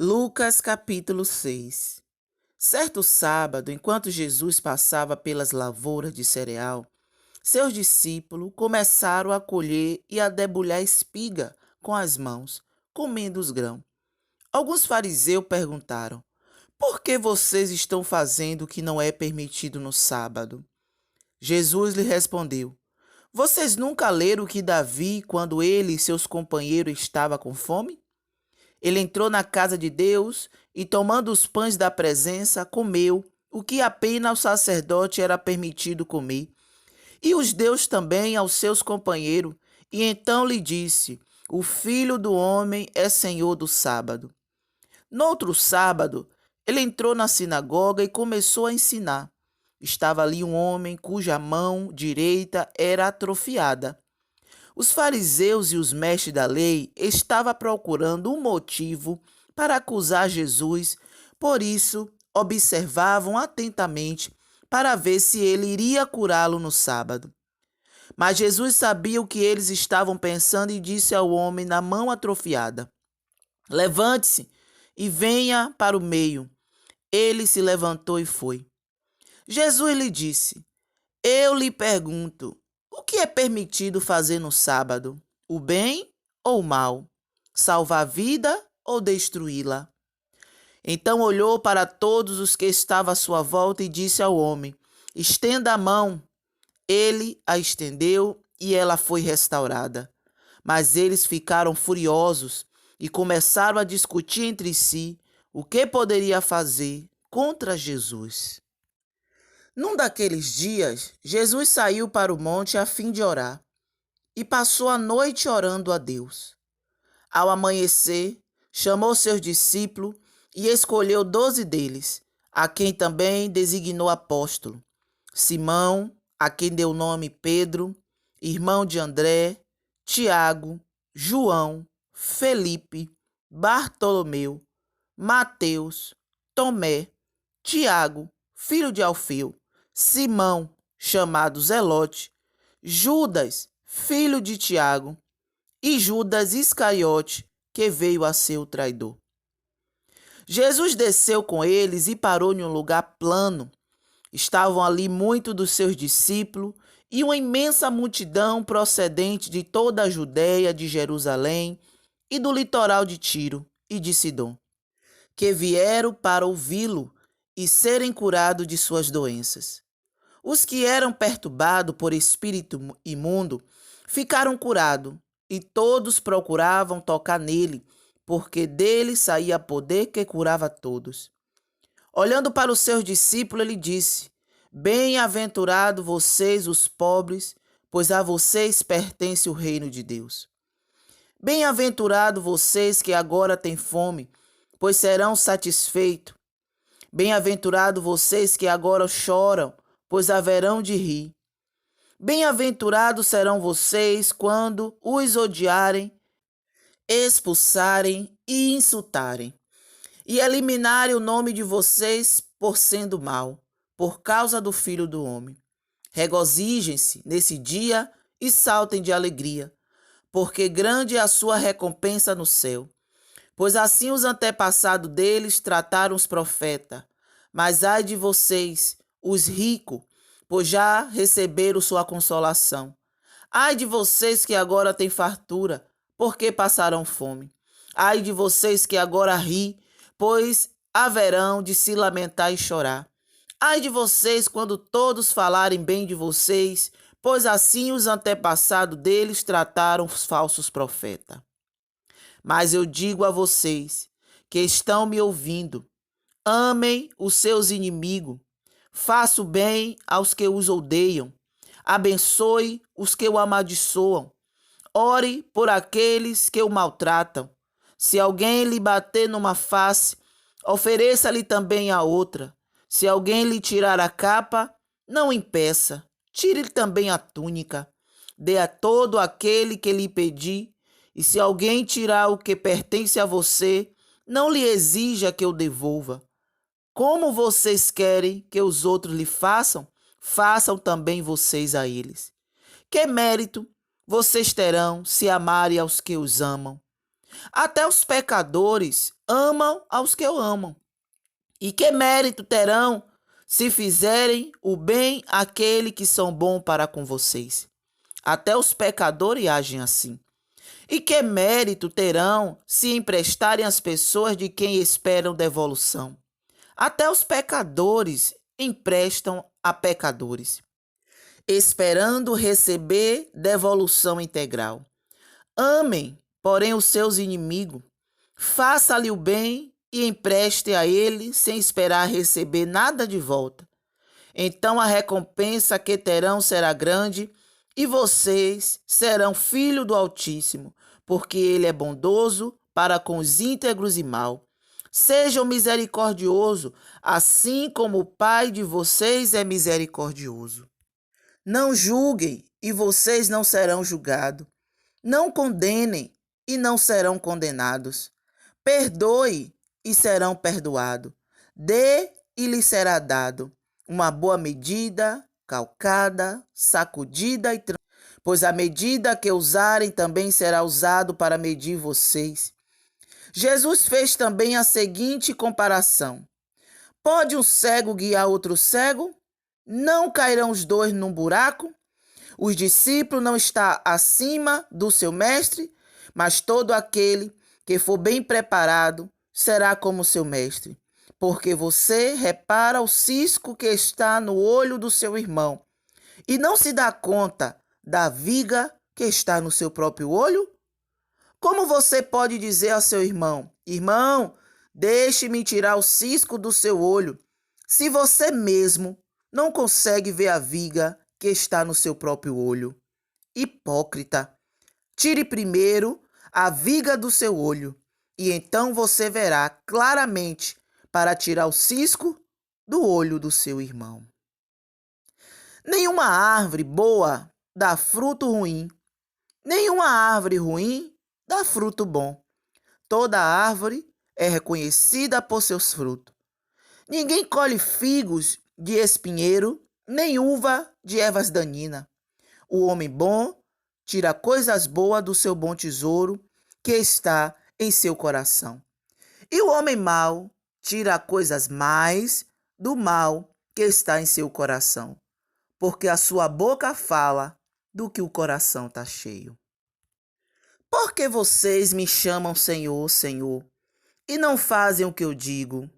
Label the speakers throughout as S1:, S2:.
S1: Lucas capítulo 6. Certo sábado, enquanto Jesus passava pelas lavouras de cereal, seus discípulos começaram a colher e a debulhar espiga com as mãos, comendo os grãos. Alguns fariseus perguntaram: por que vocês estão fazendo o que não é permitido no sábado? Jesus lhe respondeu: vocês nunca leram que Davi, quando ele e seus companheiros estavam com fome? Ele entrou na casa de Deus e, tomando os pães da presença, comeu o que apenas ao sacerdote era permitido comer. E os deu também aos seus companheiros. E então lhe disse: o Filho do Homem é Senhor do sábado. No outro sábado, ele entrou na sinagoga e começou a ensinar. Estava ali um homem cuja mão direita era atrofiada. Os fariseus e os mestres da lei estavam procurando um motivo para acusar Jesus, por isso observavam atentamente para ver se ele iria curá-lo no sábado. Mas Jesus sabia o que eles estavam pensando e disse ao homem na mão atrofiada: levante-se e venha para o meio. Ele se levantou e foi. Jesus lhe disse: eu lhe pergunto, o que é permitido fazer no sábado? O bem ou o mal? Salvar a vida ou destruí-la? Então olhou para todos os que estavam à sua volta e disse ao homem: estenda a mão. Ele a estendeu e ela foi restaurada. Mas eles ficaram furiosos e começaram a discutir entre si o que poderia fazer contra Jesus. Num daqueles dias, Jesus saiu para o monte a fim de orar e passou a noite orando a Deus. Ao amanhecer, chamou seus discípulos e escolheu 12 deles, a quem também designou apóstolo: Simão, a quem deu o nome Pedro, irmão de André, Tiago, João, Felipe, Bartolomeu, Mateus, Tomé, Tiago, filho de Alfeu, Simão, chamado Zelote, Judas, filho de Tiago, e Judas Iscariote, que veio a ser o traidor. Jesus desceu com eles e parou em um lugar plano. Estavam ali muitos dos seus discípulos e uma imensa multidão procedente de toda a Judéia, de Jerusalém e do litoral de Tiro e de Sidom, que vieram para ouvi-lo e serem curados de suas doenças. Os que eram perturbados por espírito imundo ficaram curados, e todos procuravam tocar nele, porque dele saía poder que curava todos. Olhando para os seus discípulos, ele disse: bem-aventurados vocês, os pobres, pois a vocês pertence o reino de Deus. Bem-aventurados vocês que agora têm fome, pois serão satisfeitos. Bem-aventurados vocês que agora choram, pois haverão de rir. Bem-aventurados serão vocês quando os odiarem, expulsarem e insultarem, e eliminarem o nome de vocês por sendo mau, por causa do Filho do Homem. Regozijem-se nesse dia e saltem de alegria, porque grande é a sua recompensa no céu. Pois assim os antepassados deles trataram os profetas. Mas ai de vocês, os ricos, pois já receberam sua consolação. Ai de vocês que agora têm fartura, porque passarão fome. Ai de vocês que agora ri, pois haverão de se lamentar e chorar. Ai de vocês quando todos falarem bem de vocês, pois assim os antepassados deles trataram os falsos profetas. Mas eu digo a vocês que estão me ouvindo: amem os seus inimigos, faça o bem aos que os odeiam, abençoe os que o amaldiçoam, ore por aqueles que o maltratam. Se alguém lhe bater numa face, ofereça-lhe também a outra. Se alguém lhe tirar a capa, não impeça, tire-lhe também a túnica. Dê a todo aquele que lhe pedir. E se alguém tirar o que pertence a você, não lhe exija que eu devolva. Como vocês querem que os outros lhe façam, façam também vocês a eles. Que mérito vocês terão se amarem aos que os amam? Até os pecadores amam aos que o amam. E que mérito terão se fizerem o bem àquele que são bons para com vocês? Até os pecadores agem assim. E que mérito terão se emprestarem às pessoas de quem esperam devolução? Até os pecadores emprestam a pecadores, esperando receber devolução integral. Amem, porém, os seus inimigos. Faça-lhe o bem e empreste a ele sem esperar receber nada de volta. Então a recompensa que terão será grande e vocês serão filhos do Altíssimo, porque ele é bondoso para com os íntegros e mau. Sejam misericordiosos, assim como o Pai de vocês é misericordioso. Não julguem e vocês não serão julgados. Não condenem e não serão condenados. Perdoe e serão perdoados. Dê e lhe será dado. Uma boa medida, calcada, sacudida e pois a medida que usarem também será usado para medir vocês. Jesus fez também a seguinte comparação: pode um cego guiar outro cego? Não cairão os dois num buraco? Os discípulos não estão acima do seu mestre, mas todo aquele que for bem preparado será como seu mestre. Porque você repara o cisco que está no olho do seu irmão e não se dá conta da viga que está no seu próprio olho? Como você pode dizer ao seu irmão: irmão, deixe-me tirar o cisco do seu olho, se você mesmo não consegue ver a viga que está no seu próprio olho? Hipócrita, tire primeiro a viga do seu olho, e então você verá claramente para tirar o cisco do olho do seu irmão. Nenhuma árvore boa dá fruto ruim, nenhuma árvore ruim dá fruto bom. Toda árvore é reconhecida por seus frutos. Ninguém colhe figos de espinheiro, nem uva de ervas daninhas. O homem bom tira coisas boas do seu bom tesouro que está em seu coração. E o homem mau tira coisas mais do mal que está em seu coração, porque a sua boca fala do que o coração está cheio. Por que vocês me chamam Senhor, Senhor, e não fazem o que eu digo?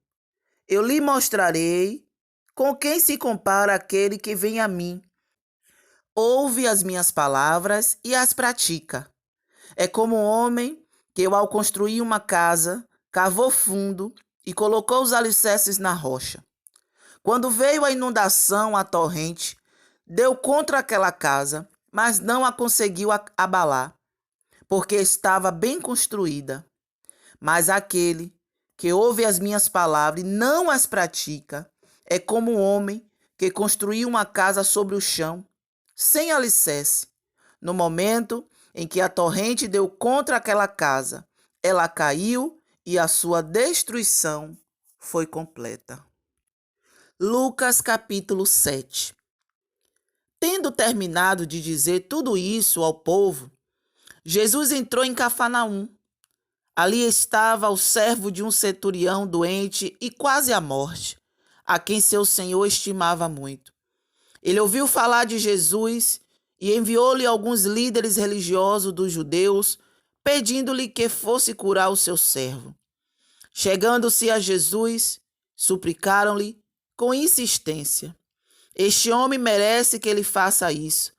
S1: Eu lhe mostrarei com quem se compara aquele que vem a mim. Ouve as minhas palavras e as pratica. É como um homem que, ao construir uma casa, cavou fundo e colocou os alicerces na rocha. Quando veio a inundação, a torrente, deu contra aquela casa, mas não a conseguiu abalar, porque estava bem construída. Mas aquele que ouve as minhas palavras e não as pratica, é como um homem que construiu uma casa sobre o chão, sem alicerce. No momento em que a torrente deu contra aquela casa, ela caiu e a sua destruição foi completa. Lucas capítulo 7. Tendo terminado de dizer tudo isso ao povo, Jesus entrou em Cafarnaum. Ali estava o servo de um centurião doente e quase à morte, a quem seu senhor estimava muito. Ele ouviu falar de Jesus e enviou-lhe alguns líderes religiosos dos judeus, pedindo-lhe que fosse curar o seu servo. Chegando-se a Jesus, suplicaram-lhe com insistência: este homem merece que ele faça isso,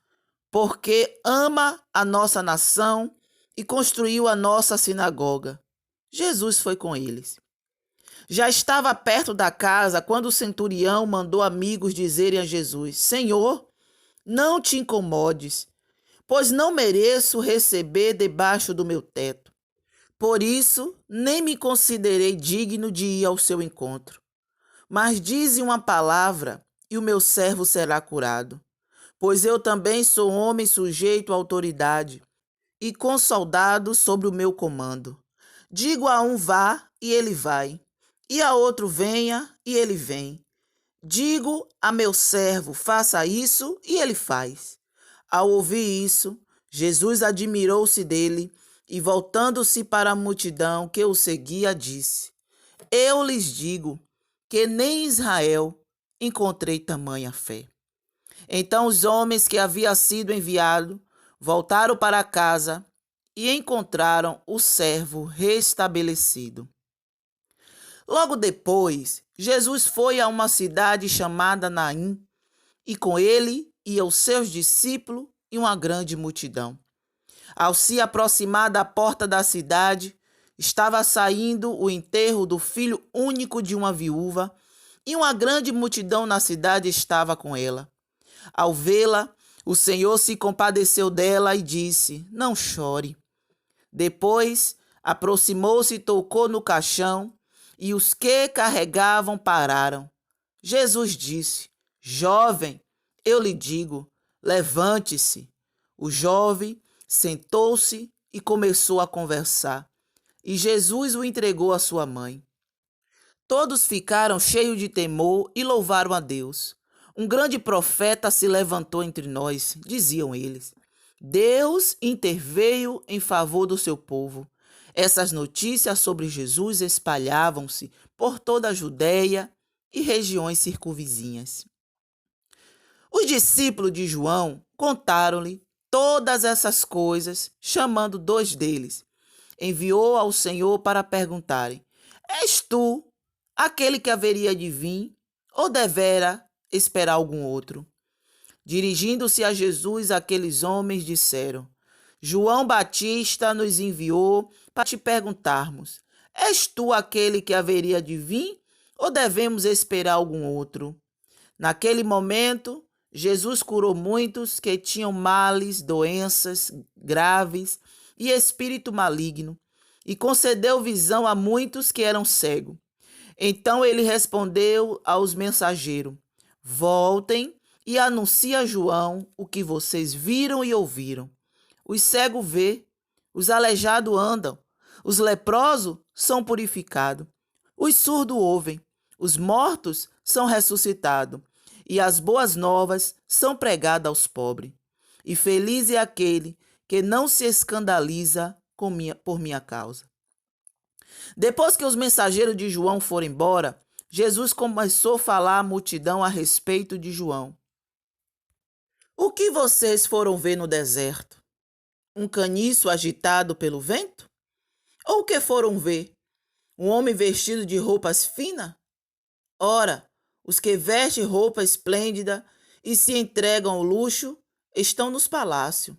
S1: porque ama a nossa nação e construiu a nossa sinagoga. Jesus foi com eles. Já estava perto da casa quando o centurião mandou amigos dizerem a Jesus: Senhor, não te incomodes, pois não mereço receber debaixo do meu teto. Por isso, nem me considerei digno de ir ao seu encontro. Mas dize uma palavra e o meu servo será curado. Pois eu também sou homem sujeito à autoridade e com soldados sobre o meu comando. Digo a um vá e ele vai, e a outro venha e ele vem. Digo a meu servo faça isso e ele faz. Ao ouvir isso, Jesus admirou-se dele E voltando-se para a multidão que o seguia, disse: Eu lhes digo que nem em Israel encontrei tamanha fé. Então os homens que havia sido enviado voltaram para casa e encontraram o servo restabelecido. Logo depois, Jesus foi a uma cidade chamada Naim, e com ele iam os seus discípulos e uma grande multidão. Ao se aproximar da porta da cidade, estava saindo o enterro do filho único de uma viúva, e uma grande multidão na cidade estava com ela. Ao vê-la, o Senhor se compadeceu dela e disse: Não chore. Depois, aproximou-se e tocou no caixão, e os que carregavam pararam. Jesus disse: Jovem, eu lhe digo, levante-se. O jovem sentou-se e começou a conversar, e Jesus o entregou à sua mãe. Todos ficaram cheios de temor e louvaram a Deus. Um grande profeta se levantou entre nós, diziam eles. Deus interveio em favor do seu povo. Essas notícias sobre Jesus espalhavam-se por toda a Judéia e regiões circunvizinhas. Os discípulos de João contaram-lhe todas essas coisas, chamando 2 deles. Enviou ao Senhor para perguntarem: És tu aquele que haveria de vir, ou devera esperar algum outro? Dirigindo-se a Jesus, aqueles homens disseram: João Batista nos enviou para te perguntarmos: És tu aquele que haveria de vir, ou devemos esperar algum outro? Naquele momento, Jesus curou muitos que tinham males, doenças graves e espírito maligno, e concedeu visão a muitos que eram cegos. Então ele respondeu aos mensageiros: Voltem e anunciem a João o que vocês viram e ouviram. Os cegos vê, os aleijados andam, os leprosos são purificados, os surdos ouvem, os mortos são ressuscitados, e as boas novas são pregadas aos pobres. E feliz é aquele que não se escandaliza por minha causa. Depois que os mensageiros de João foram embora, Jesus começou a falar à multidão a respeito de João. O que vocês foram ver no deserto? Um caniço agitado pelo vento? Ou o que foram ver? Um homem vestido de roupas finas? Ora, os que vestem roupa esplêndida e se entregam ao luxo estão nos palácios.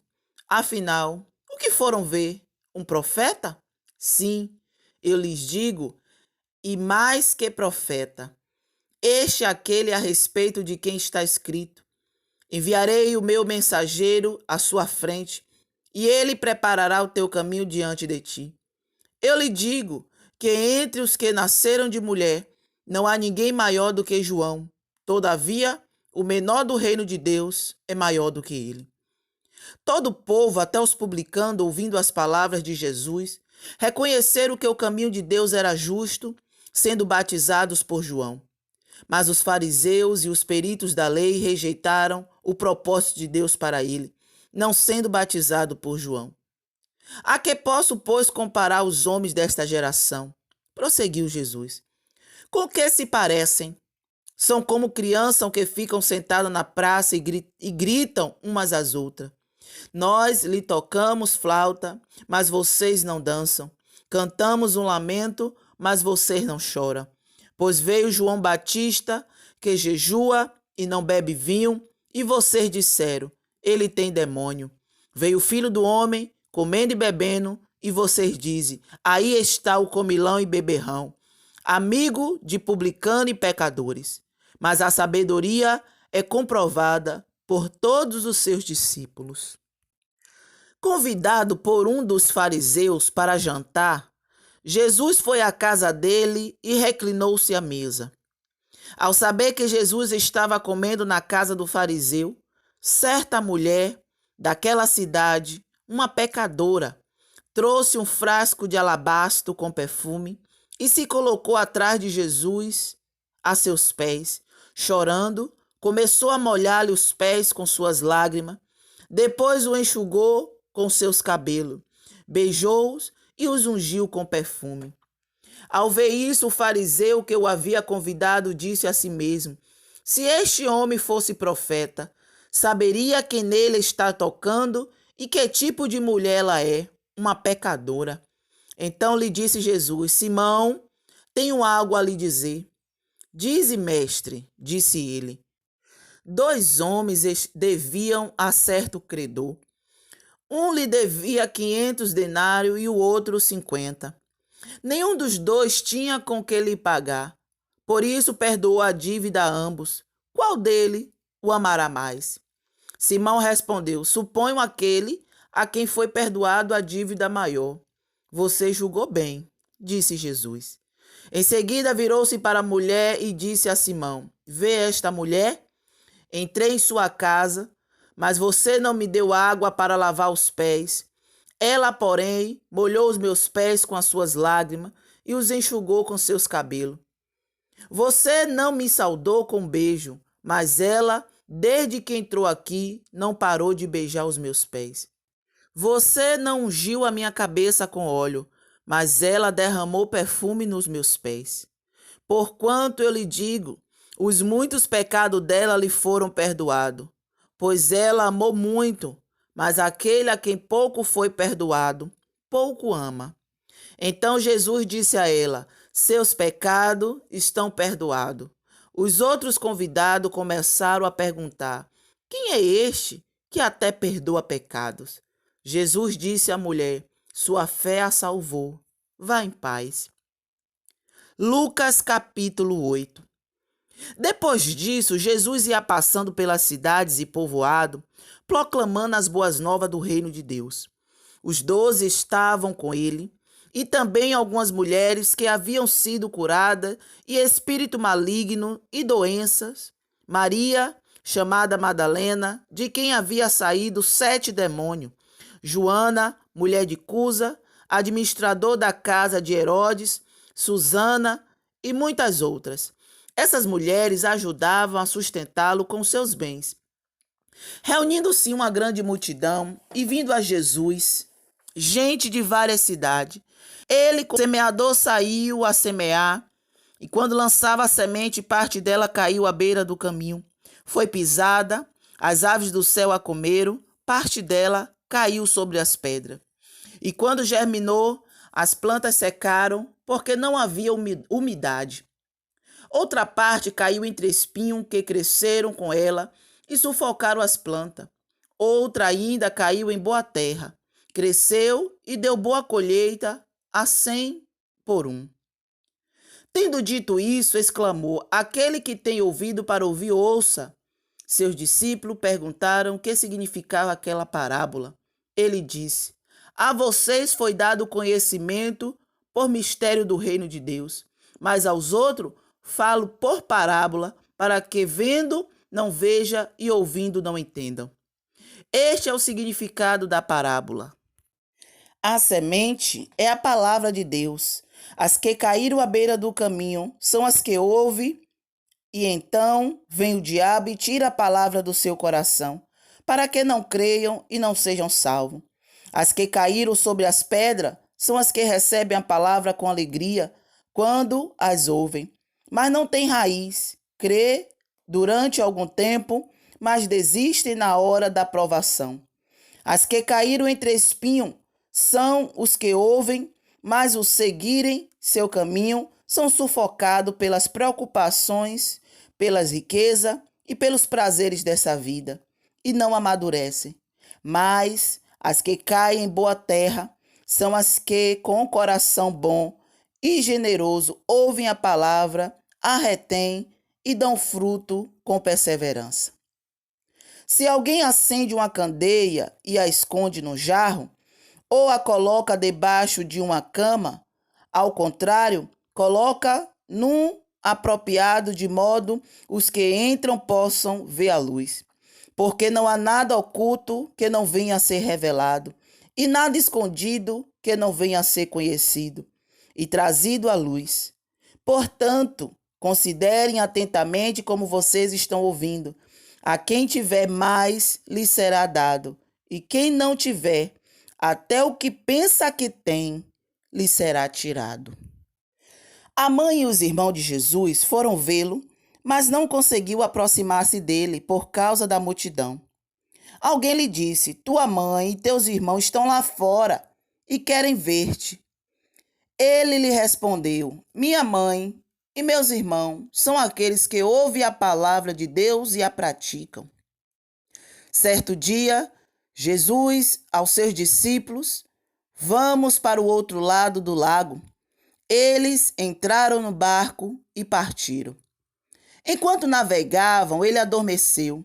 S1: Afinal, o que foram ver? Um profeta? Sim, eu lhes digo, e mais que profeta. Este é aquele a respeito de quem está escrito: Enviarei o meu mensageiro à sua frente, e ele preparará o teu caminho diante de ti. Eu lhe digo que entre os que nasceram de mulher, não há ninguém maior do que João. Todavia, o menor do reino de Deus é maior do que ele. Todo o povo, até os publicanos, ouvindo as palavras de Jesus, reconheceram que o caminho de Deus era justo, sendo batizados por João. Mas os fariseus e os peritos da lei rejeitaram o propósito de Deus para ele, não sendo batizado por João. A que posso, pois, comparar os homens desta geração? Prosseguiu Jesus. Com que se parecem? São como crianças que ficam sentadas na praça e gritam umas às outras. Nós lhe tocamos flauta, mas vocês não dançam. Cantamos um lamento, mas vocês não choram. Pois veio João Batista, que jejua e não bebe vinho, e vocês disseram: ele tem demônio. Veio o Filho do Homem, comendo e bebendo, e vocês dizem: aí está o comilão e beberrão, amigo de publicano e pecadores. Mas a sabedoria é comprovada por todos os seus discípulos. Convidado por um dos fariseus para jantar, Jesus foi à casa dele e reclinou-se à mesa. Ao saber que Jesus estava comendo na casa do fariseu, certa mulher daquela cidade, uma pecadora, trouxe um frasco de alabastro com perfume e se colocou atrás de Jesus a seus pés. Chorando, começou a molhar-lhe os pés com suas lágrimas, depois o enxugou com seus cabelos beijou-os e os ungiu com perfume. Ao ver isso, o fariseu que o havia convidado disse a si mesmo: se este homem fosse profeta, saberia quem nele está tocando e que tipo de mulher ela é, uma pecadora. Então lhe disse Jesus: Simão, tenho algo a lhe dizer. Dize, mestre, disse ele. 2 homens deviam a certo credor. Um lhe devia 500 denários e o outro 50. Nenhum dos dois tinha com que lhe pagar. Por isso perdoou a dívida a ambos. Qual dele o amará mais? Simão respondeu: suponho aquele a quem foi perdoado a dívida maior. Você julgou bem, disse Jesus. Em seguida virou-se para a mulher e disse a Simão: vê esta mulher? Entrei em sua casa, mas você não me deu água para lavar os pés. Ela, porém, molhou os meus pés com as suas lágrimas e os enxugou com seus cabelos. Você não me saudou com beijo, mas ela, desde que entrou aqui, não parou de beijar os meus pés. Você não ungiu a minha cabeça com óleo, mas ela derramou perfume nos meus pés. Porquanto eu lhe digo, os muitos pecados dela lhe foram perdoados, pois ela amou muito, mas aquele a quem pouco foi perdoado, pouco ama. Então Jesus disse a ela: seus pecados estão perdoados. Os outros convidados começaram a perguntar: quem é este que até perdoa pecados? Jesus disse à mulher: sua fé a salvou. Vá em paz. Lucas capítulo 8. Depois disso, Jesus ia passando pelas cidades e povoado, proclamando as boas novas do reino de Deus. Os 12 estavam com ele, e também algumas mulheres que haviam sido curadas e espírito maligno e doenças. Maria, chamada Madalena, de quem havia saído 7 demônios. Joana, mulher de Cusa, administrador da casa de Herodes, Susana e muitas outras. Essas mulheres ajudavam a sustentá-lo com seus bens. Reunindo-se uma grande multidão e vindo a Jesus, gente de várias cidades, ele, como semeador, saiu a semear, e quando lançava a semente, parte dela caiu à beira do caminho. Foi pisada, as aves do céu a comeram, parte dela caiu sobre as pedras. E quando germinou, as plantas secaram, porque não havia umidade. Outra parte caiu entre espinhos que cresceram com ela e sufocaram as plantas. Outra ainda caiu em boa terra, cresceu e deu boa colheita a 100 por 1. Tendo dito isso, exclamou: aquele que tem ouvido para ouvir, ouça. Seus discípulos perguntaram o que significava aquela parábola. Ele disse: a vocês foi dado conhecimento por mistério do reino de Deus, mas aos outros falo por parábola, para que vendo não veja e ouvindo não entendam. Este é o significado da parábola. A semente é a palavra de Deus. As que caíram à beira do caminho são as que ouvem, e então vem o diabo e tira a palavra do seu coração, para que não creiam e não sejam salvos. As que caíram sobre as pedras são as que recebem a palavra com alegria quando as ouvem, mas não têm raiz, crê durante algum tempo, mas desistem na hora da provação. As que caíram entre espinhos são os que ouvem, mas os seguirem seu caminho são sufocados pelas preocupações, pelas riquezas e pelos prazeres dessa vida, e não amadurecem. Mas as que caem em boa terra são as que, com o coração bom e generoso, ouvem a palavra, a retêm e dão fruto com perseverança. Se alguém acende uma candeia e a esconde no jarro, ou a coloca debaixo de uma cama, ao contrário, coloca num apropriado, de modo os que entram possam ver a luz. Porque não há nada oculto que não venha a ser revelado, e nada escondido que não venha a ser conhecido e trazido à luz. Portanto, considerem atentamente como vocês estão ouvindo. A quem tiver mais, lhe será dado, e quem não tiver, até o que pensa que tem lhe será tirado. A mãe e os irmãos de Jesus foram vê-lo, mas não conseguiu aproximar-se dele por causa da multidão. Alguém lhe disse: tua mãe e teus irmãos estão lá fora e querem ver-te. Ele lhe respondeu: minha mãe e meus irmãos são aqueles que ouvem a palavra de Deus e a praticam. Certo dia, Jesus, aos seus discípulos, vamos para o outro lado do lago. Eles entraram no barco e partiram. Enquanto navegavam, ele adormeceu.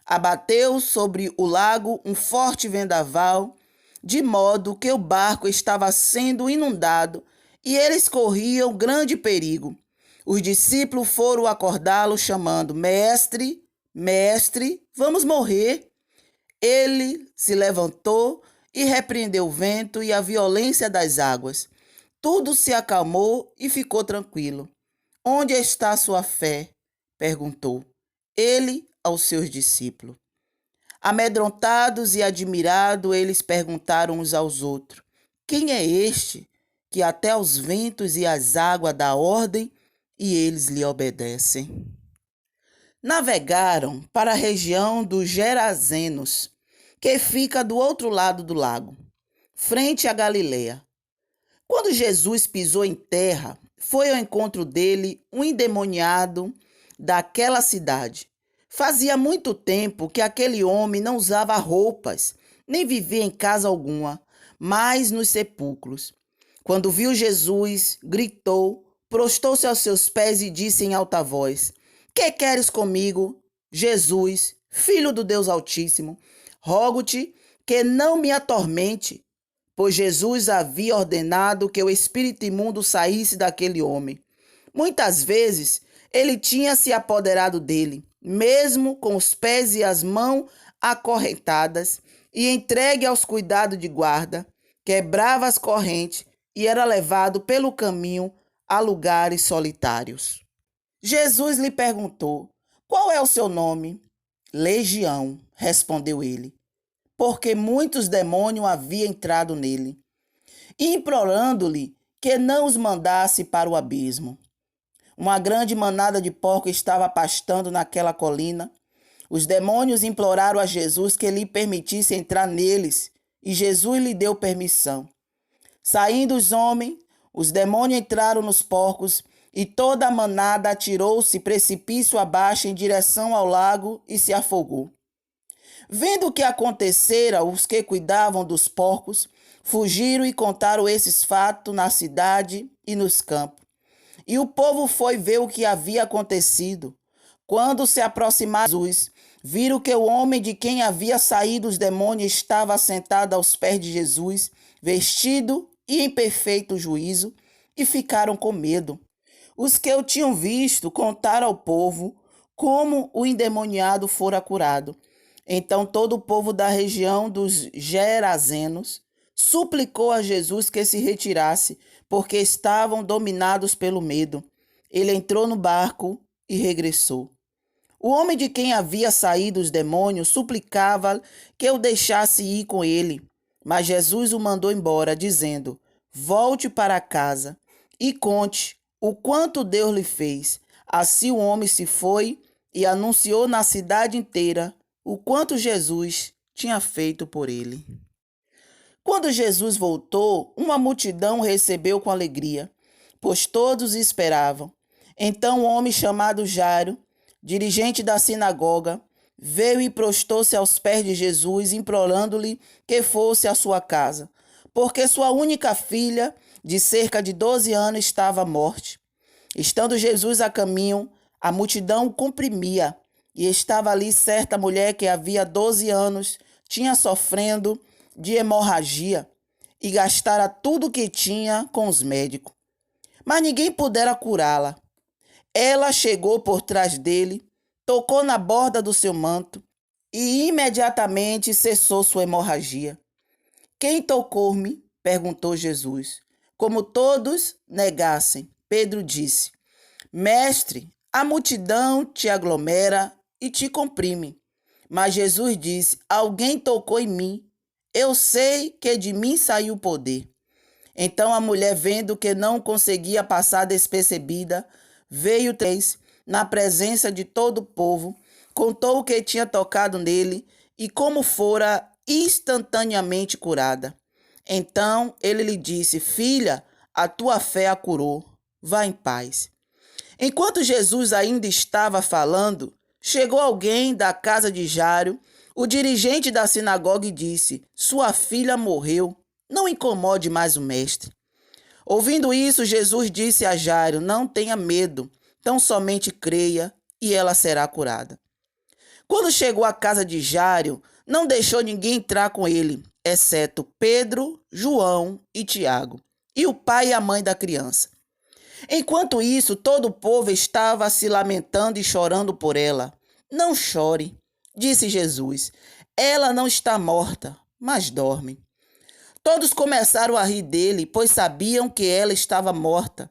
S1: Abateu sobre o lago um forte vendaval, de modo que o barco estava sendo inundado e eles corriam grande perigo. Os discípulos foram acordá-lo, chamando: Mestre, mestre, vamos morrer. Ele se levantou e repreendeu o vento e a violência das águas. Tudo se acalmou e ficou tranquilo. Onde está sua fé? Perguntou ele aos seus discípulos. Amedrontados e admirados, eles perguntaram uns aos outros: quem é este que até aos ventos e às águas dá ordem e eles lhe obedecem? Navegaram para a região dos Gerazenos, que fica do outro lado do lago, frente a Galileia. Quando Jesus pisou em terra, foi ao encontro dele um endemoniado daquela cidade. Fazia muito tempo que aquele homem não usava roupas, nem vivia em casa alguma, mas nos sepulcros. Quando viu Jesus, gritou, prostou-se aos seus pés e disse em alta voz: que queres comigo, Jesus, Filho do Deus Altíssimo? Rogo-te que não me atormente. Pois Jesus havia ordenado que o espírito imundo saísse daquele homem. Muitas vezes ele tinha se apoderado dele, mesmo com os pés e as mãos acorrentadas, e entregue aos cuidados de guarda, quebrava as correntes e era levado pelo caminho a lugares solitários. Jesus lhe perguntou: qual é o seu nome? Legião, respondeu ele, porque muitos demônios haviam entrado nele, e implorando-lhe que não os mandasse para o abismo. Uma grande manada de porcos estava pastando naquela colina. Os demônios imploraram a Jesus que lhe permitisse entrar neles, e Jesus lhe deu permissão. Saindo os homens, os demônios entraram nos porcos, e toda a manada atirou-se precipício abaixo em direção ao lago e se afogou. Vendo o que acontecera, os que cuidavam dos porcos fugiram e contaram esses fatos na cidade e nos campos. E o povo foi ver o que havia acontecido. Quando se aproximaram de Jesus, viram que o homem de quem havia saído os demônios estava sentado aos pés de Jesus, vestido e em perfeito juízo, e ficaram com medo. Os que o tinham visto contaram ao povo como o endemoniado fora curado. Então todo o povo da região dos Gerazenos suplicou a Jesus que se retirasse, porque estavam dominados pelo medo. Ele entrou no barco e regressou. O homem de quem havia saído os demônios suplicava que o deixasse ir com ele, mas Jesus o mandou embora, dizendo: volte para casa e conte o quanto Deus lhe fez. Assim o homem se foi e anunciou na cidade inteira o quanto Jesus tinha feito por ele. Quando Jesus voltou, uma multidão o recebeu com alegria, pois todos esperavam. Então um homem chamado Jairo, dirigente da sinagoga, veio e prostou-se aos pés de Jesus, implorando-lhe que fosse à sua casa, porque sua única filha, de cerca de 12 anos, estava morte. Estando Jesus a caminho, a multidão o comprimia, e estava ali certa mulher que havia 12 anos tinha sofrendo de hemorragia e gastara tudo o que tinha com os médicos. Mas ninguém pudera curá-la. Ela chegou por trás dele, tocou na borda do seu manto e imediatamente cessou sua hemorragia. Quem tocou-me? Perguntou Jesus. Como todos negassem, Pedro disse: Mestre, a multidão te aglomera e te comprime. Mas Jesus disse: alguém tocou em mim Eu sei que de mim saiu o poder. Então a mulher, vendo que não conseguia passar despercebida, veio na presença de todo o povo, contou o que tinha tocado nele e como fora instantaneamente curada. Então ele lhe disse: Filha, a tua fé a curou. Vá em paz. Enquanto Jesus ainda estava falando, chegou alguém da casa de Jairo, o dirigente da sinagoga, e disse: Sua filha morreu. Não incomode mais o mestre. Ouvindo isso, Jesus disse a Jairo: Não tenha medo, tão somente creia e ela será curada. Quando chegou à casa de Jairo, não deixou ninguém entrar com ele, exceto Pedro, João e Tiago, e o pai e a mãe da criança. Enquanto isso, todo o povo estava se lamentando e chorando por ela. Não chore, disse Jesus. Ela não está morta, mas dorme. Todos começaram a rir dele, pois sabiam que ela estava morta.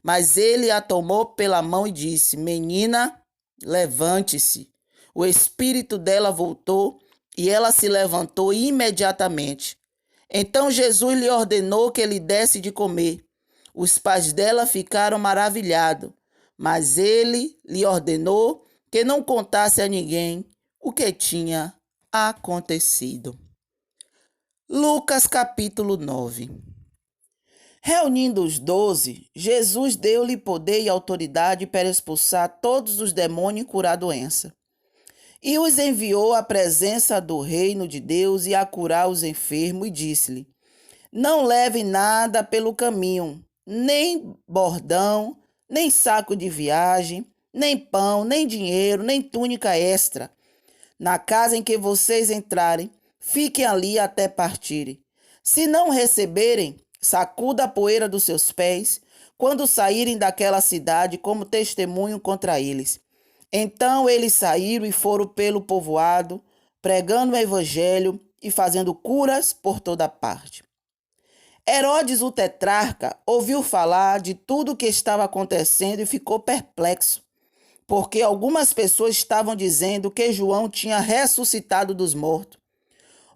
S1: Mas ele a tomou pela mão e disse: Menina, levante-se. O espírito dela voltou e ela se levantou imediatamente. Então Jesus lhe ordenou que lhe desse de comer. Os pais dela ficaram maravilhados, mas ele lhe ordenou que não contasse a ninguém o que tinha acontecido. Lucas capítulo 9. Reunindo os 12, Jesus deu-lhe poder e autoridade para expulsar todos os demônios e curar a doença. E os enviou à presença do reino de Deus e a curar os enfermos, e disse-lhe: Não levem nada pelo caminho, nem bordão, nem saco de viagem, nem pão, nem dinheiro, nem túnica extra. Na casa em que vocês entrarem, fiquem ali até partirem. Se não receberem, sacuda a poeira dos seus pés quando saírem daquela cidade como testemunho contra eles. Então eles saíram e foram pelo povoado, pregando o evangelho e fazendo curas por toda parte. Herodes, o tetrarca, ouviu falar de tudo o que estava acontecendo e ficou perplexo, porque algumas pessoas estavam dizendo que João tinha ressuscitado dos mortos,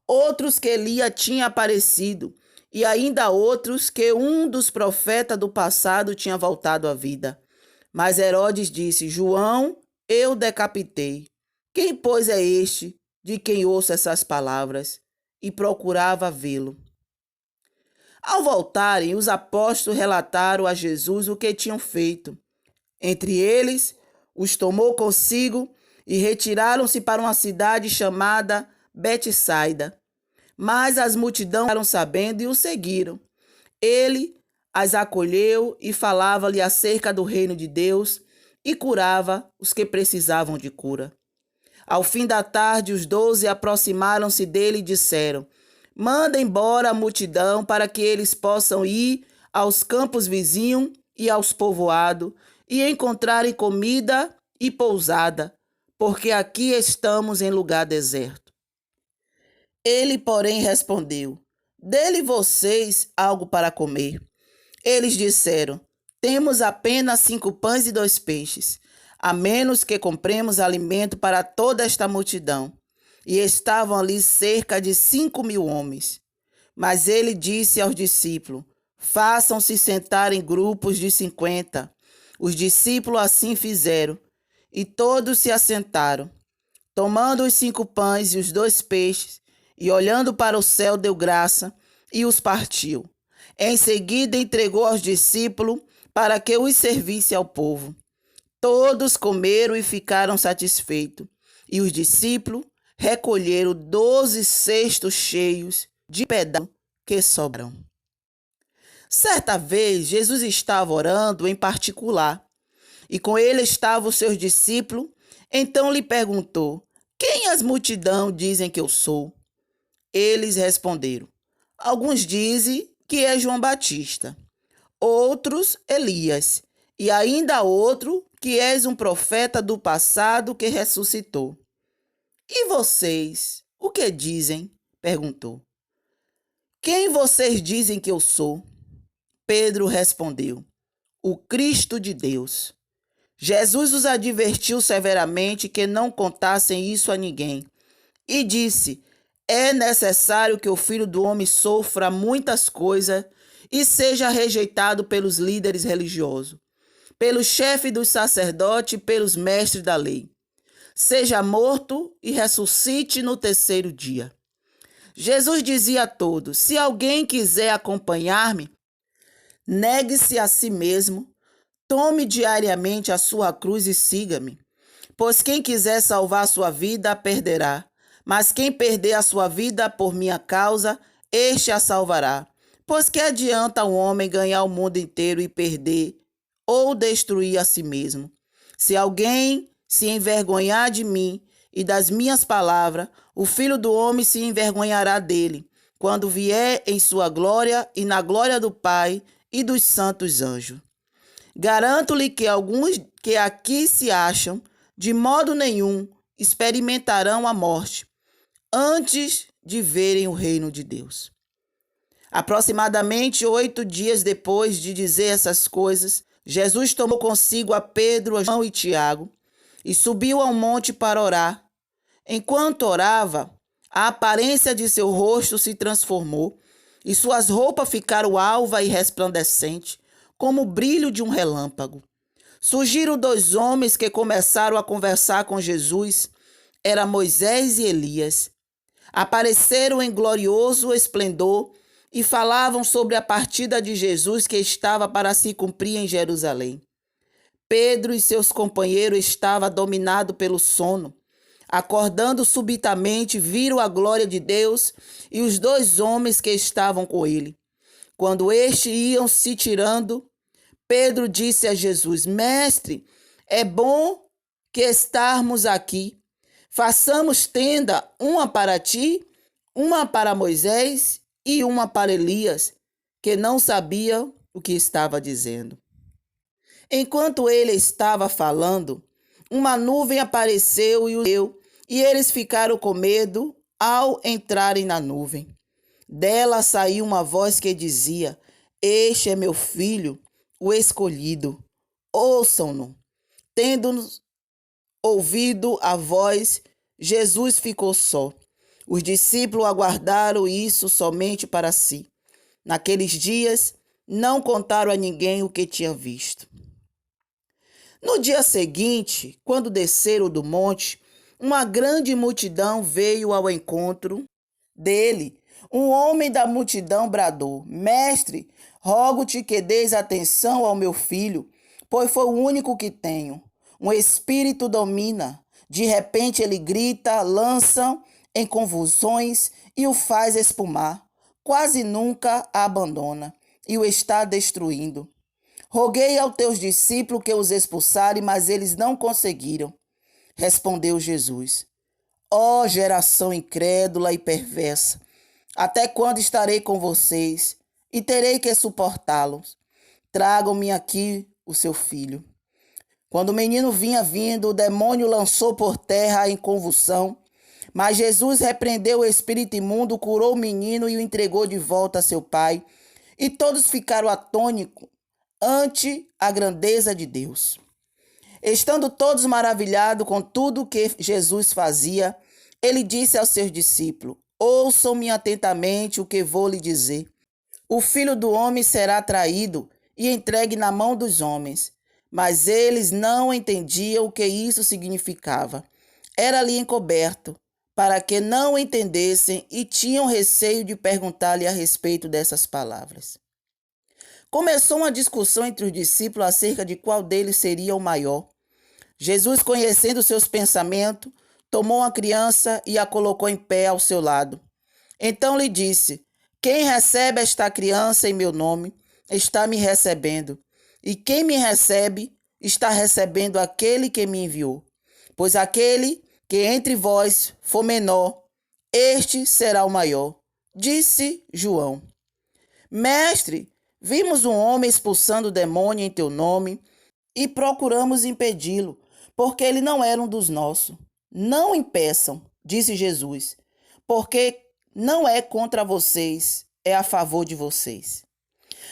S1: outros que Elias tinha aparecido, e ainda outros que um dos profetas do passado tinha voltado à vida. Mas Herodes disse: João, eu decapitei. Quem, pois, é este de quem ouço essas palavras? E procurava vê-lo. Ao voltarem, os apóstolos relataram a Jesus o que tinham feito. Entre eles, os tomou consigo e retiraram-se para uma cidade chamada Betsaida. Mas as multidões ficaram sabendo e o seguiram. Ele as acolheu e falava-lhe acerca do reino de Deus e curava os que precisavam de cura. Ao fim da tarde, os 12 aproximaram-se dele e disseram: Manda embora a multidão para que eles possam ir aos campos vizinhos e aos povoados e encontrarem comida e pousada, porque aqui estamos em lugar deserto. Ele, porém, respondeu: Dê-lhe vocês algo para comer. Eles disseram: Temos apenas 5 pães e 2 peixes, a menos que compremos alimento para toda esta multidão. E estavam ali cerca de 5.000 homens. Mas ele disse aos discípulos: Façam-se sentar em grupos de 50. Os discípulos assim fizeram, e todos se assentaram. Tomando os 5 pães e os 2 peixes, e olhando para o céu, deu graça e os partiu. Em seguida entregou aos discípulos para que os servisse ao povo. Todos comeram e ficaram satisfeitos. E os discípulos recolheram 12 cestos cheios de pedaços que sobraram. Certa vez, Jesus estava orando em particular, e com ele estavam os seus discípulos. Então lhe perguntou: Quem as multidões dizem que eu sou? Eles responderam: Alguns dizem que é João Batista, outros Elias, e ainda outro que és um profeta do passado que ressuscitou. E vocês, o que dizem? Perguntou. Quem vocês dizem que eu sou? Pedro respondeu: O Cristo de Deus. Jesus os advertiu severamente que não contassem isso a ninguém, e disse: é necessário que o Filho do Homem sofra muitas coisas e seja rejeitado pelos líderes religiosos, pelo chefe dos sacerdotes e pelos mestres da lei. Seja morto e ressuscite no terceiro dia. Jesus dizia a todos: se alguém quiser acompanhar-me, negue-se a si mesmo, tome diariamente a sua cruz e siga-me. Pois quem quiser salvar sua vida, a perderá. Mas quem perder a sua vida por minha causa, este a salvará. Pois que adianta um homem ganhar o mundo inteiro e perder ou destruir a si mesmo? Se alguém se envergonhar de mim e das minhas palavras, o Filho do Homem se envergonhará dele, quando vier em sua glória e na glória do Pai e dos santos anjos. Garanto-lhe que alguns que aqui se acham, de modo nenhum, experimentarão a morte antes de verem o reino de Deus. Aproximadamente 8 dias depois de dizer essas coisas, Jesus tomou consigo a Pedro, João e Tiago e subiu ao monte para orar. Enquanto orava, a aparência de seu rosto se transformou e suas roupas ficaram alvas e resplandecentes, como o brilho de um relâmpago. Surgiram 2 homens que começaram a conversar com Jesus. Era Moisés e Elias. Apareceram em glorioso esplendor e falavam sobre a partida de Jesus que estava para se cumprir em Jerusalém. Pedro e seus companheiros estavam dominados pelo sono. Acordando subitamente, viram a glória de Deus e os 2 homens que estavam com ele. Quando estes iam se tirando, Pedro disse a Jesus: Mestre, é bom que estarmos aqui. Façamos tenda, uma para ti, uma para Moisés e uma para Elias, que não sabia o que estava dizendo. Enquanto ele estava falando, uma nuvem apareceu e eles ficaram com medo ao entrarem na nuvem. Dela saiu uma voz que dizia: Este é meu filho, o escolhido. Ouçam-no. Tendo ouvido a voz, Jesus ficou só. Os discípulos aguardaram isso somente para si. Naqueles dias, não contaram a ninguém o que tinham visto. No dia seguinte, quando desceram do monte, uma grande multidão veio ao encontro dele. Um homem da multidão bradou: Mestre, rogo-te que deis atenção ao meu filho, pois foi o único que tenho. Um espírito domina. De repente ele grita, lança em convulsões e o faz espumar. Quase nunca a abandona e o está destruindo. Roguei aos teus discípulos que os expulsarem, mas eles não conseguiram. Respondeu Jesus: Ó geração incrédula e perversa, até quando estarei com vocês e terei que suportá-los? Tragam-me aqui o seu filho. Quando o menino vinha vindo, o demônio lançou por terra em convulsão, mas Jesus repreendeu o espírito imundo, curou o menino e o entregou de volta a seu pai, e todos ficaram atônitos ante a grandeza de Deus. Estando todos maravilhados com tudo o que Jesus fazia, ele disse aos seus discípulos: Ouçam-me atentamente o que vou lhe dizer. O Filho do Homem será traído e entregue na mão dos homens. Mas eles não entendiam o que isso significava. Era-lhe encoberto, para que não entendessem e tinham receio de perguntar-lhe a respeito dessas palavras. Começou uma discussão entre os discípulos acerca de qual deles seria o maior. Jesus, conhecendo seus pensamentos, tomou a criança e a colocou em pé ao seu lado. Então lhe disse: Quem recebe esta criança em meu nome, está me recebendo. E quem me recebe, está recebendo aquele que me enviou. Pois aquele que entre vós for menor, este será o maior. Disse João: Mestre, vimos um homem expulsando o demônio em teu nome e procuramos impedi-lo, porque ele não era um dos nossos. Não impeçam, disse Jesus, porque não é contra vocês, é a favor de vocês.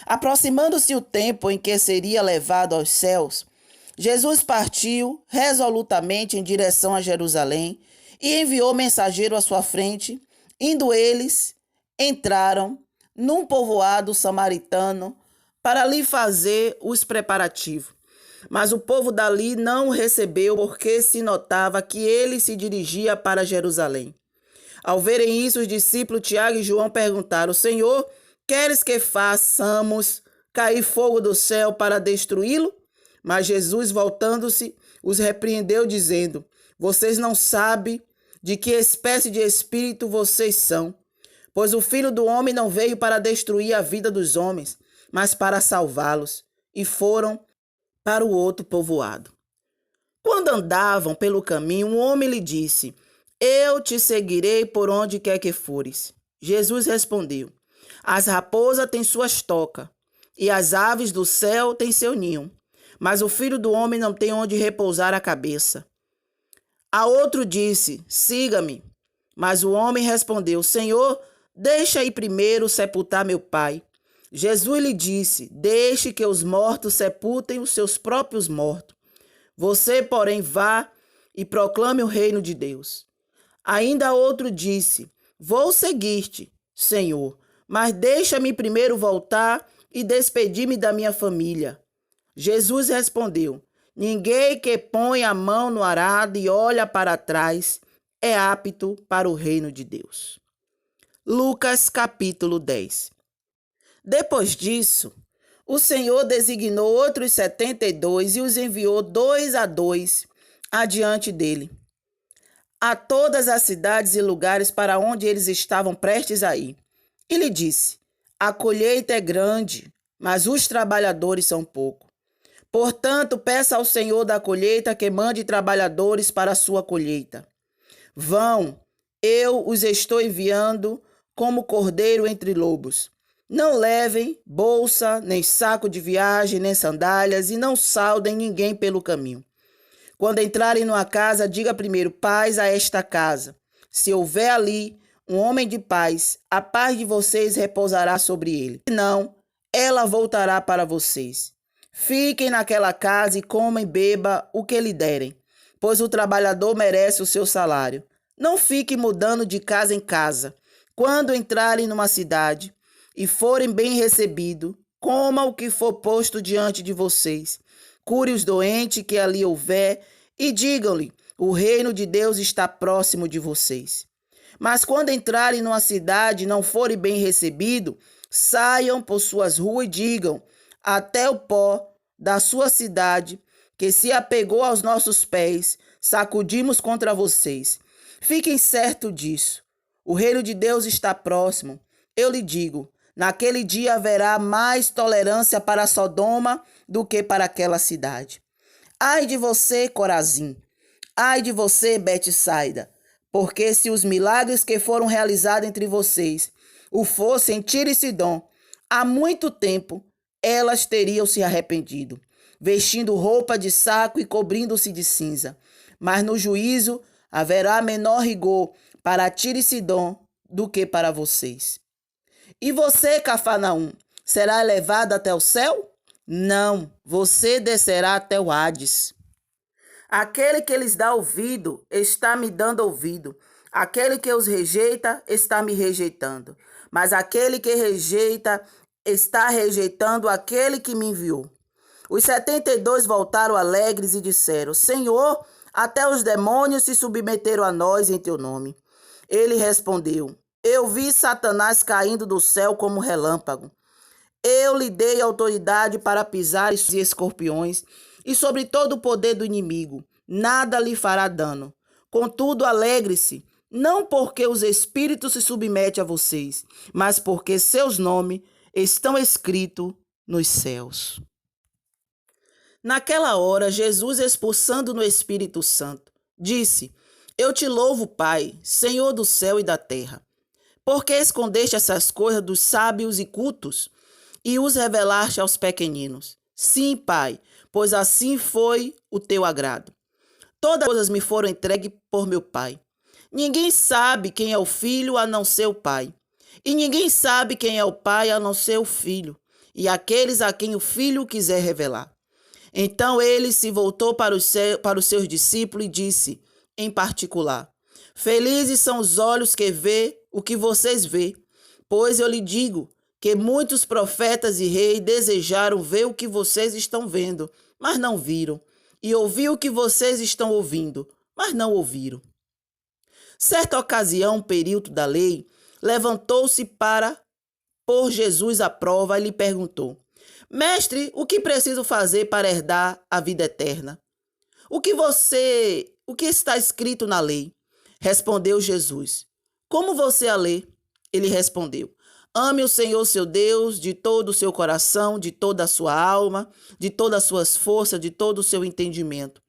S1: Aproximando-se o tempo em que seria levado aos céus, Jesus partiu resolutamente em direção a Jerusalém e enviou mensageiro à sua frente Indo eles, entraram num povoado samaritano para lhe fazer os preparativos. Mas o povo dali não o recebeu, porque se notava que ele se dirigia para Jerusalém. Ao verem isso, os discípulos Tiago e João perguntaram: Senhor, queres que façamos cair fogo do céu para destruí-lo? Mas Jesus, voltando-se, os repreendeu, dizendo: Vocês não sabem de que espécie de espírito vocês são, pois o Filho do Homem não veio para destruir a vida dos homens, mas para salvá-los. E foram para o outro povoado. Quando andavam pelo caminho, um homem lhe disse: Eu te seguirei por onde quer que fores. Jesus respondeu: As raposas têm suas tocas, e as aves do céu têm seu ninho, mas o Filho do Homem não tem onde repousar a cabeça. A outro disse: Siga-me. Mas o homem respondeu: Senhor, deixa aí primeiro sepultar meu pai. Jesus lhe disse: Deixe que os mortos sepultem os seus próprios mortos. Você, porém, vá e proclame o reino de Deus. Ainda outro disse: Vou seguir-te, Senhor, mas deixa-me primeiro voltar e despedir-me da minha família. Jesus respondeu: Ninguém que põe a mão no arado e olha para trás é apto para o reino de Deus. Lucas capítulo 10. Depois disso, o Senhor designou outros 72 e os enviou 2 a 2 adiante dele, a todas as cidades e lugares para onde eles estavam prestes a ir. E lhe disse: A colheita é grande, mas os trabalhadores são poucos. Portanto, peça ao Senhor da colheita que mande trabalhadores para a sua colheita. Vão, eu os estou enviando como cordeiro entre lobos. Não levem bolsa, nem saco de viagem, nem sandálias, e não saudem ninguém pelo caminho. Quando entrarem numa casa, diga primeiro: paz a esta casa. Se houver ali um homem de paz, a paz de vocês repousará sobre ele. Se não, ela voltará para vocês. Fiquem naquela casa e comam e bebam o que lhe derem, pois o trabalhador merece o seu salário. Não fiquem mudando de casa em casa. Quando entrarem numa cidade e forem bem recebidos, coma o que for posto diante de vocês. Cure os doentes que ali houver e digam-lhe: o reino de Deus está próximo de vocês. Mas quando entrarem numa cidade e não forem bem recebidos, saiam por suas ruas e digam: até o pó da sua cidade, que se apegou aos nossos pés, sacudimos contra vocês. Fiquem certos disso. O reino de Deus está próximo. Eu lhe digo, naquele dia haverá mais tolerância para Sodoma do que para aquela cidade. Ai de você, Corazim! Ai de você, Betsaida! Porque se os milagres que foram realizados entre vocês o fossem em Tiro e Sidom, há muito tempo elas teriam se arrependido, vestindo roupa de saco e cobrindo-se de cinza. Mas no juízo haverá menor rigor para Tiro e Sidom do que para vocês. E você, Cafarnaum, será elevado até o céu? Não, você descerá até o Hades. Aquele que lhes dá ouvido está me dando ouvido. Aquele que os rejeita está me rejeitando. Mas aquele que rejeita está rejeitando aquele que me enviou. Os 72 voltaram alegres e disseram: Senhor, até os demônios se submeteram a nós em teu nome. Ele respondeu: Eu vi Satanás caindo do céu como relâmpago. Eu lhe dei autoridade para pisar e escorpiões e sobre todo o poder do inimigo. Nada lhe fará dano. Contudo, alegre-se, não porque os espíritos se submetem a vocês, mas porque seus nomes estão escritos nos céus. Naquela hora, Jesus, expulsando no Espírito Santo, disse: Eu te louvo, Pai, Senhor do céu e da terra, porque escondeste essas coisas dos sábios e cultos e os revelaste aos pequeninos. Sim, Pai, pois assim foi o teu agrado. Todas as coisas me foram entregues por meu Pai. Ninguém sabe quem é o Filho a não ser o Pai. E ninguém sabe quem é o Pai a não ser o Filho, e aqueles a quem o Filho quiser revelar. Então ele se voltou para os seus discípulos e disse, em particular: Felizes são os olhos que vê o que vocês vê, pois eu lhe digo que muitos profetas e reis desejaram ver o que vocês estão vendo, mas não viram, e ouvir o que vocês estão ouvindo, mas não ouviram. Certa ocasião, um perito da lei levantou-se para pôr Jesus à prova e lhe perguntou: Mestre, o que preciso fazer para herdar a vida eterna? O que está escrito na lei? Respondeu Jesus. Como você a lê? Ele respondeu: Ame o Senhor seu Deus de todo o seu coração, de toda a sua alma, de todas as suas forças, de todo o seu entendimento.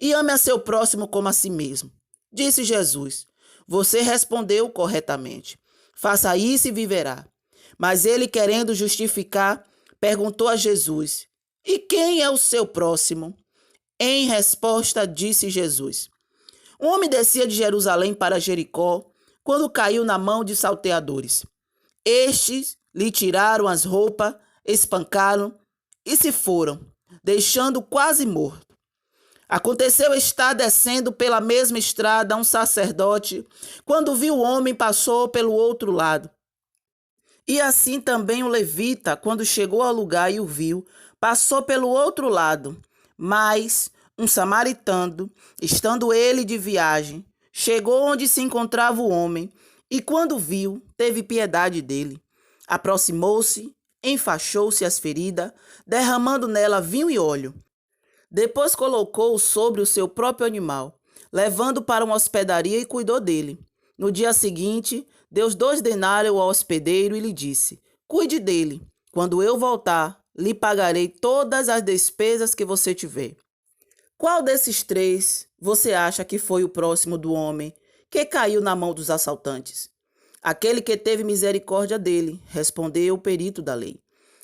S1: E ame a seu próximo como a si mesmo. Disse Jesus: Você respondeu corretamente. Faça isso e viverá. Mas ele, querendo justificar, perguntou a Jesus: E quem é o seu próximo? Em resposta, disse Jesus: Um homem descia de Jerusalém para Jericó quando caiu na mão de salteadores. Estes lhe tiraram as roupas, espancaram e se foram, deixando-o quase morto. Aconteceu estar descendo pela mesma estrada um sacerdote, quando viu o homem, passou pelo outro lado. E assim também o levita, quando chegou ao lugar e o viu, passou pelo outro lado. Mas um samaritano, estando ele de viagem, chegou onde se encontrava o homem, e quando viu, teve piedade dele. Aproximou-se, enfaixou-se as feridas, derramando nela vinho e óleo. Depois colocou-o sobre o seu próprio animal, levando para uma hospedaria e cuidou dele. No dia seguinte, deu 2 denários ao hospedeiro e lhe disse: Cuide dele. Quando eu voltar, lhe pagarei todas as despesas que você tiver. Qual desses 3 você acha que foi o próximo do homem que caiu na mão dos assaltantes? Aquele que teve misericórdia dele, respondeu o perito da lei.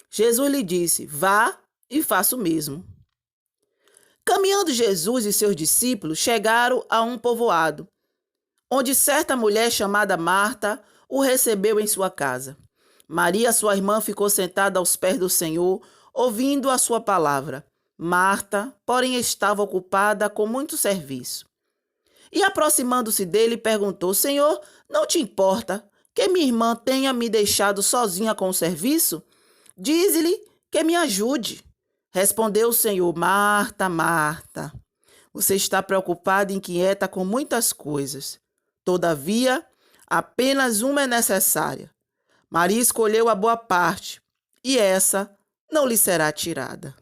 S1: Jesus lhe disse: Vá e faça o mesmo. Caminhando Jesus e seus discípulos chegaram a um povoado, onde certa mulher chamada Marta o recebeu em sua casa. Maria, sua irmã, ficou sentada aos pés do Senhor, ouvindo a sua palavra. Marta, porém, estava ocupada com muito serviço. E aproximando-se dele, perguntou: Senhor, não te importa que minha irmã tenha me deixado sozinha com o serviço? Dize-lhe que me ajude. Respondeu o Senhor: Marta, Marta, você está preocupada e inquieta com muitas coisas. Todavia, apenas uma é necessária. Maria escolheu a boa parte, e essa não lhe será tirada.